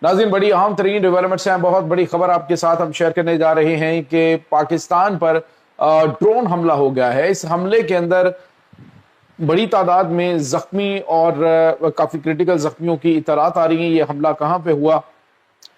नाज़रीन, बड़ी अहम तरीन डेवलपमेंट्स हैं। बहुत बड़ी खबर आपके साथ हम शेयर करने जा रहे हैं कि पाकिस्तान पर ड्रोन हमला हो गया है। इस हमले के अंदर बड़ी तादाद में जख्मी और काफ़ी क्रिटिकल जख्मियों की इतलात आ रही हैं। ये हमला कहाँ पे हुआ,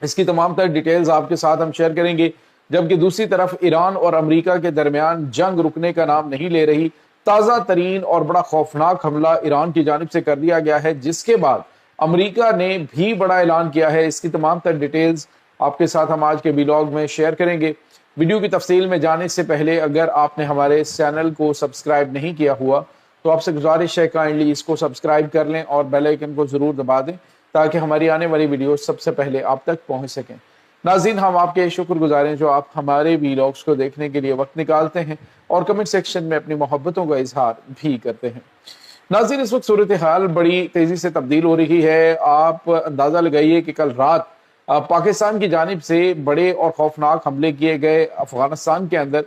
इसकी तमाम तर डिटेल्स आपके साथ हम शेयर करेंगे। जबकि दूसरी तरफ ईरान और अमेरिका के दरमियान जंग रुकने का नाम नहीं ले रही। ताज़ा तरीन और बड़ा खौफनाक हमला ईरान की जानिब से कर दिया गया है, जिसके बाद अमेरिका ने भी बड़ा ऐलान किया है। इसकी तमाम तर डिटेल्स आपके साथ हम आज के व्लॉग में शेयर करेंगे। वीडियो की तफसील में जाने से पहले अगर आपने हमारे इस चैनल को सब्सक्राइब नहीं किया हुआ तो आपसे गुजारिश है काइंडली इसको सब्सक्राइब कर लें और बेल आइकन को ज़रूर दबा दें ताकि हमारी आने वाली वीडियो सबसे पहले आप तक पहुंच सकें। नाज़रीन, हम आपके शुक्रगुजार हैं जो आप हमारे व्लॉग्स को देखने के लिए वक्त निकालते हैं और कमेंट सेक्शन में अपनी मोहब्बतों का इजहार भी करते हैं। नाज़रीन, इस वक्त सूरत हाल बड़ी तेज़ी से तब्दील हो रही है। आप अंदाज़ा लगाइए कि कल रात पाकिस्तान की जानिब से बड़े और खौफनाक हमले किए गए अफगानिस्तान के अंदर,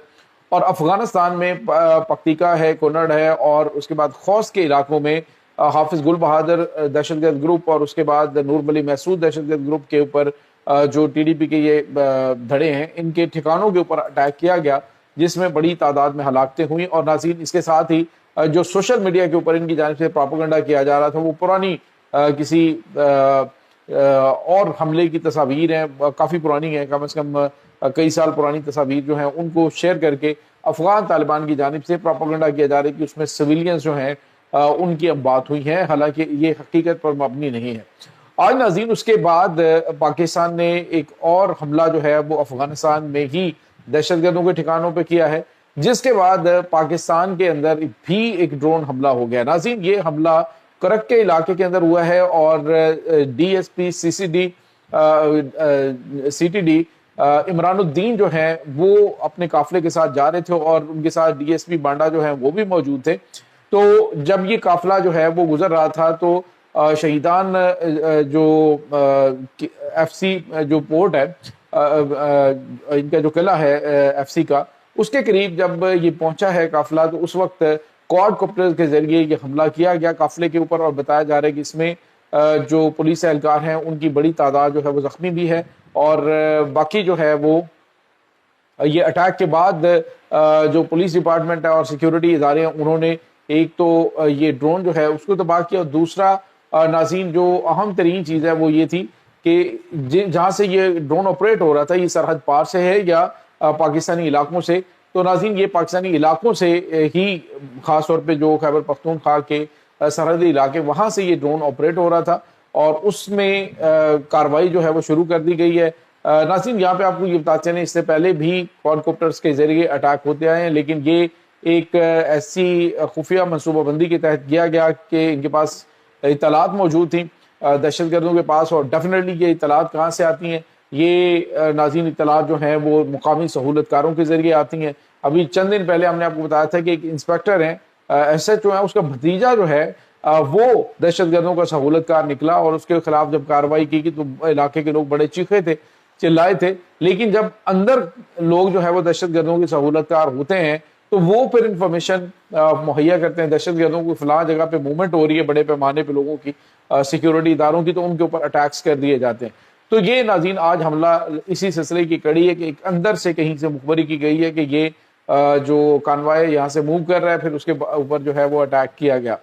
और अफगानिस्तान में पक्तिका है, कुनड़ है, और उसके बाद खौस के इलाकों में हाफिज गुल बहादुर दहशतगर्द ग्रुप और उसके बाद नूर बली महसूद दहशतगर्द ग्रुप के ऊपर जो टीडीपी के ये धड़े हैं, इनके ठिकानों के ऊपर अटैक किया गया, जिसमें बड़ी तादाद में हलाकतें हुई। और नाज़रीन, इसके साथ ही जो सोशल मीडिया के ऊपर इनकी जानिब से प्रोपेगेंडा किया जा रहा था वो पुरानी किसी और हमले की तस्वीर हैं, काफ़ी पुरानी है, कम से कम कई साल पुरानी तस्वीर जो हैं उनको शेयर करके अफगान तालिबान की जानिब से प्रोपेगेंडा किया जा रहा है कि उसमें सिविलियंस जो हैं उनकी अब बात हुई है, हालांकि ये हकीकत पर मबनी नहीं है। आज नाज़रीन, उसके बाद पाकिस्तान ने एक और हमला जो है वो अफगानिस्तान में ही दहशतगर्दों के ठिकानों पे किया है, जिसके बाद पाकिस्तान के अंदर भी एक ड्रोन हमला हो गया। नाज़रीन, ये हमला करक के इलाके के अंदर हुआ है और डीएसपी सीटीडी इमरानुद्दीन जो हैं वो अपने काफिले के साथ जा रहे थे और उनके साथ डीएसपी बांडा जो हैं वो भी मौजूद थे। तो जब ये काफिला जो है वो गुजर रहा था तो शहीदान जो एफसी जो पोर्ट है, इनका जो किला है एफसी का, उसके करीब जब ये पहुंचा है काफिला, तो उस वक्त क्वाडकॉप्टर के जरिए ये हमला किया गया काफिले के ऊपर। और बताया जा रहा है कि इसमें जो पुलिस एहलकार हैं उनकी बड़ी तादाद जो है वो जख्मी भी है, और बाकी जो है वो ये अटैक के बाद जो पुलिस डिपार्टमेंट है और सिक्योरिटी इदारे हैं उन्होंने एक तो ये ड्रोन जो है उसको तबाह किया, और दूसरा नाज़रीन जो अहम तरीन चीज़ है वो ये थी कि जहाँ से ये ड्रोन ऑपरेट हो रहा था ये सरहद पार से है या पाकिस्तानी इलाकों से। तो नाज़रीन, ये पाकिस्तानी इलाकों से ही, ख़ास तौर पे जो खैबर पख्तूनख्वा के सरहदी इलाके, वहाँ से ये ड्रोन ऑपरेट हो रहा था और उसमें कार्रवाई जो है वो शुरू कर दी गई है। नाज़रीन, यहाँ पे आपको ये बताते चलें, इससे पहले भी क्वाडकॉप्टर्स के जरिए अटैक होते आए हैं, लेकिन ये एक ऐसी खुफिया मनसूबाबंदी के तहत किया गया कि इनके पास इतलात मौजूद थी दहशतगर्दों के पास। और डेफिनेटली ये इतलात कहाँ से आती हैं, ये नाज़रीन इतलात जो हैं वो मुकामी सहूलतकारों के जरिए आती हैं। अभी चंद दिन पहले हमने आपको बताया था कि एक इंस्पेक्टर हैं, SHO है, उसका भतीजा जो है वो दहशतगर्दों का सहूलतकार निकला और उसके खिलाफ जब कार्रवाई की तो इलाके के लोग बड़े चीखे थे, चिल्लाए थे। लेकिन जब अंदर लोग जो है वो दहशतगर्दों के सहूलतकार होते हैं तो वो फिर इंफॉर्मेशन मुहैया करते हैं दहशतगर्दों को, फलां जगह पे मूवमेंट हो रही है बड़े पैमाने पे लोगों की, सिक्योरिटी इदारों की, तो उनके ऊपर अटैक्स कर दिए जाते हैं। तो ये नाज़रीन आज हमला इसी सिलसिले की कड़ी है कि एक अंदर से कहीं से मुखबरी की गई है कि ये जो कानवाय यहाँ से मूव कर रहा है, फिर उसके ऊपर जो है वो अटैक किया गया।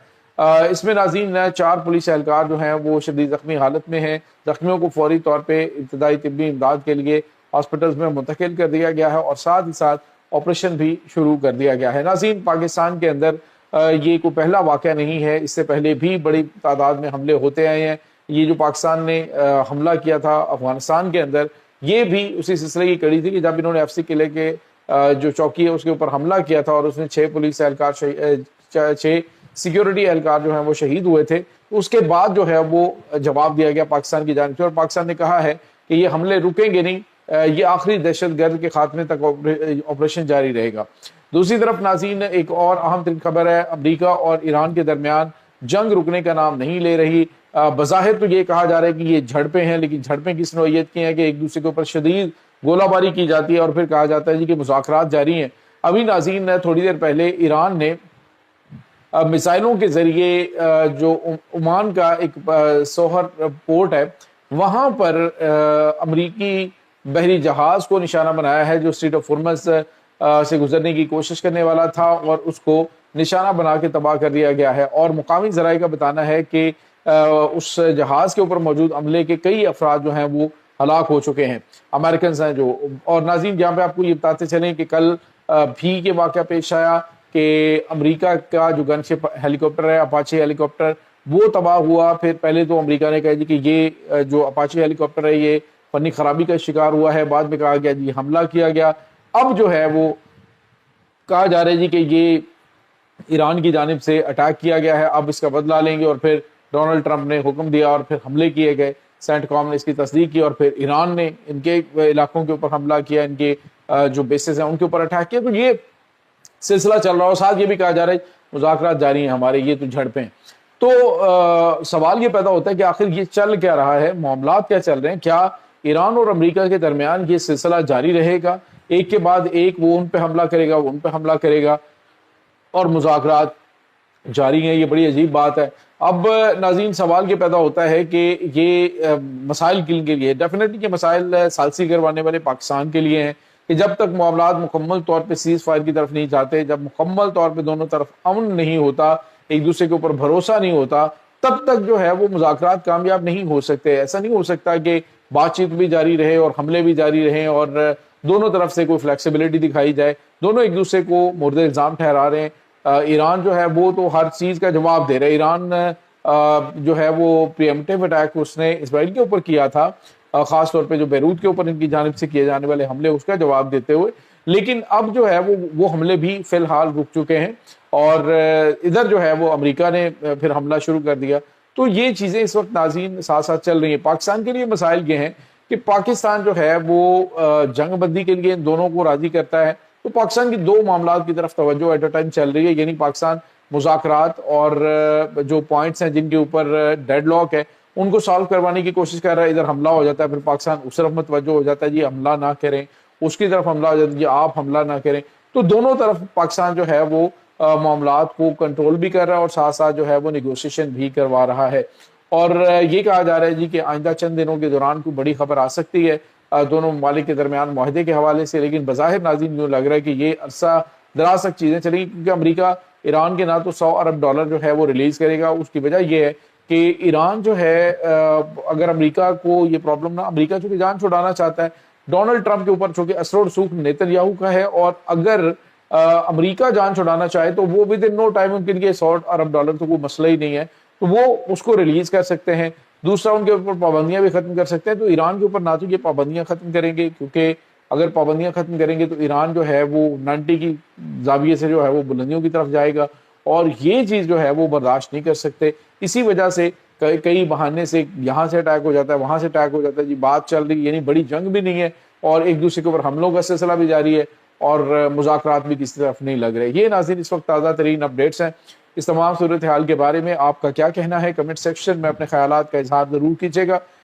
इसमें नाज़रीन 4 पुलिस एहलकार जो हैं वो शदीद ज़ख्मी हालत में हैं। जख्मियों को फौरी तौर पर इब्तदाई तिब्बी इमदाद के लिए हॉस्पिटल्स में मुंतकिल कर दिया गया है और साथ ही साथ ऑपरेशन भी शुरू कर दिया गया है। नाज़रीन, पाकिस्तान के अंदर ये कोई पहला वाक़या नहीं है, इससे पहले भी बड़ी तादाद में हमले होते आए हैं। ये जो पाकिस्तान ने हमला किया था अफगानिस्तान के अंदर, ये भी उसी सिलसिले की कड़ी थी कि जब इन्होंने एफसी किले के जो चौकी है उसके ऊपर हमला किया था और उसमें 6 पुलिस एहलकार 6 सिक्योरिटी एहलकार जो हैं वो शहीद हुए थे। उसके बाद जो है वो जवाब दिया गया पाकिस्तान की जानिब से, और पाकिस्तान ने कहा है कि ये हमले रुकेंगे नहीं, ये आखिरी दहशतगर्द के खात्मे तक ऑपरेशन जारी रहेगा। दूसरी तरफ नाज़रीन, एक और अहम तरीन खबर है, अमेरिका और ईरान के दरमियान जंग रुकने का नाम नहीं ले रही। बज़ाहिर तो ये कहा जा रहा है कि ये झड़पें हैं, लेकिन झड़पें किस नौइयत की हैं कि एक दूसरे के ऊपर शदीद गोलाबारी की जाती है और फिर कहा जाता है जी कि मुज़ाकरात जारी हैं। अभी नाज़रीन थोड़ी देर पहले ईरान ने मिसाइलों के जरिए जो ओमान का एक सोहर पोर्ट है وہاں پر امریکی بحری جہاز کو نشانہ بنایا ہے جو اسٹریٹ آف ہرمز سے گزرنے کی کوشش کرنے والا تھا، اور اس کو نشانہ بنا کے تباہ کر دیا گیا ہے۔ اور مقامی ذرائع کا بتانا ہے کہ اس جہاز کے اوپر موجود عملے کے کئی افراد جو ہیں وہ ہلاک ہو چکے ہیں، امریکنز ہیں جو۔ اور ناظرین جہاں پہ آپ کو یہ بتاتے چلیں کہ کل بھی یہ واقعہ پیش آیا کہ امریکہ کا جو گن شپ ہیلی کاپٹر ہے، اپاچی ہیلی کاپٹر، وہ تباہ ہوا۔ پھر پہلے تو امریکہ نے کہا جی کہ یہ جو اپاچی ہیلی کاپٹر ہے یہ فنی خرابی کا شکار ہوا ہے، بعد میں کہا گیا جی حملہ کیا گیا۔ اب جو ہے وہ کہا جا رہا ہے جی کہ یہ ایران کی جانب سے اٹیک کیا گیا ہے، اب اس کا بدلہ لیں گے، اور پھر ڈونلڈ ٹرمپ نے حکم دیا اور پھر حملے کیے گئے، سینٹ کام نے اس کی تصدیق کی، اور پھر ایران نے ان کے علاقوں کے اوپر حملہ کیا، ان کے جو بیسز ہیں ان کے اوپر اٹیک کیا۔ تو یہ سلسلہ چل رہا، اور ساتھ یہ بھی کہا جا رہا ہے مذاکرات جاری ہیں ہمارے، یہ تو جھڑپیں۔ تو سوال یہ پیدا ہوتا ہے کہ آخر یہ چل کیا رہا ہے، معاملات کیا چل رہے ہیں؟ کیا ایران اور امریکہ کے درمیان یہ سلسلہ جاری رہے گا، ایک کے بعد ایک وہ ان پہ حملہ کرے گا، وہ ان پہ حملہ کرے گا، اور مذاکرات جاری ہیں؟ یہ بڑی عجیب بات ہے۔ اب ناظرین سوال یہ پیدا ہوتا ہے کہ یہ مسائل کن کے لیے؟ ڈیفینیٹلی یہ مسائل ثالثی کروانے والے پاکستان کے لیے ہیں کہ جب تک معاملات مکمل طور پہ سیز فائر کی طرف نہیں جاتے، جب مکمل طور پہ دونوں طرف امن نہیں ہوتا، ایک دوسرے کے اوپر بھروسہ نہیں ہوتا، تب تک جو ہے وہ مذاکرات کامیاب نہیں ہو سکتے۔ ایسا نہیں ہو سکتا کہ بات چیت بھی جاری رہے اور حملے بھی جاری رہیں اور دونوں طرف سے کوئی فلیکسیبلٹی دکھائی جائے، دونوں ایک دوسرے کو مورد الزام ٹھہرا رہے ہیں۔ ایران جو ہے وہ تو ہر چیز کا جواب دے رہا ہے۔ ایران جو ہے وہ پریمپٹیو اٹیک اس نے اسرائیل کے اوپر کیا تھا، خاص طور پہ جو بیروت کے اوپر ان کی جانب سے کیے جانے والے حملے، اس کا جواب دیتے ہوئے۔ لیکن اب جو ہے وہ حملے بھی فی الحال رک چکے ہیں، اور ادھر جو ہے وہ امریکہ نے پھر حملہ شروع کر دیا۔ تو یہ چیزیں اس وقت ناظرین ساتھ ساتھ چل رہی ہیں۔ پاکستان کے لیے مسائل یہ ہیں کہ پاکستان جو ہے وہ جنگ بندی کے لیے ان دونوں کو راضی کرتا ہے، تو پاکستان کی دو معاملات کی طرف توجہ ایٹ اے ٹائم چل رہی ہے، یعنی پاکستان مذاکرات اور جو پوائنٹس ہیں جن کے اوپر ڈیڈ لاک ہے ان کو سالو کروانے کی کوشش کر رہا ہے۔ ادھر حملہ ہو جاتا ہے، پھر پاکستان اس طرف متوجہ ہو جاتا ہے جی حملہ نہ کریں، اس کی طرف حملہ ہو جاتا ہے جی آپ حملہ نہ کریں۔ تو دونوں طرف پاکستان جو ہے وہ معاملات کو کنٹرول بھی کر رہا ہے اور ساتھ ساتھ جو ہے وہ نیگوشیشن بھی کروا رہا ہے۔ اور یہ کہا جا رہا ہے جی کہ آئندہ چند دنوں کے دوران کوئی بڑی خبر آ سکتی ہے دونوں ممالک کے درمیان معاہدے کے حوالے سے، لیکن بظاہر ناظرین یوں لگ رہا ہے کہ یہ عرصہ دراز تک چیزیں چلیں گی، کیونکہ امریکہ ایران کے نہ تو $100 ارب جو ہے وہ ریلیز کرے گا۔ اس کی وجہ یہ ہے کہ ایران جو ہے اگر امریکہ کو یہ پرابلم نہ، امریکہ چونکہ جان چھڑانا چاہتا ہے ڈونلڈ ٹرمپ کے اوپر، چونکہ اثر و رسوخ نیتن یاہو کا ہے، اور اگر امریکہ جان چھڑانا چاہے تو وہ ود ان نو ٹائم ان کے لیے $100 ارب تو کوئی مسئلہ ہی نہیں ہے، تو وہ اس کو ریلیز کر سکتے ہیں۔ دوسرا ان کے اوپر پابندیاں بھی ختم کر سکتے ہیں۔ تو ایران کے اوپر نہ تو یہ پابندیاں ختم کریں گے، کیونکہ اگر پابندیاں ختم کریں گے تو ایران جو ہے وہ 90 کی زاویے سے جو ہے وہ بلندیوں کی طرف جائے گا، اور یہ چیز جو ہے وہ برداشت نہیں کر سکتے۔ اسی وجہ سے کئی بہانے سے یہاں سے اٹیک ہو جاتا ہے، وہاں سے اٹیک ہو جاتا ہے، جی بات چل رہی، یعنی بڑی جنگ بھی نہیں ہے اور ایک دوسرے کے اوپر حملوں کا سلسلہ بھی جاری ہے، اور مذاکرات بھی کسی طرف نہیں لگ رہے۔ یہ ناظرین اس وقت تازہ ترین اپڈیٹس ہیں۔ اس تمام صورتحال کے بارے میں آپ کا کیا کہنا ہے؟ کمنٹ سیکشن میں اپنے خیالات کا اظہار ضرور کیجیے گا۔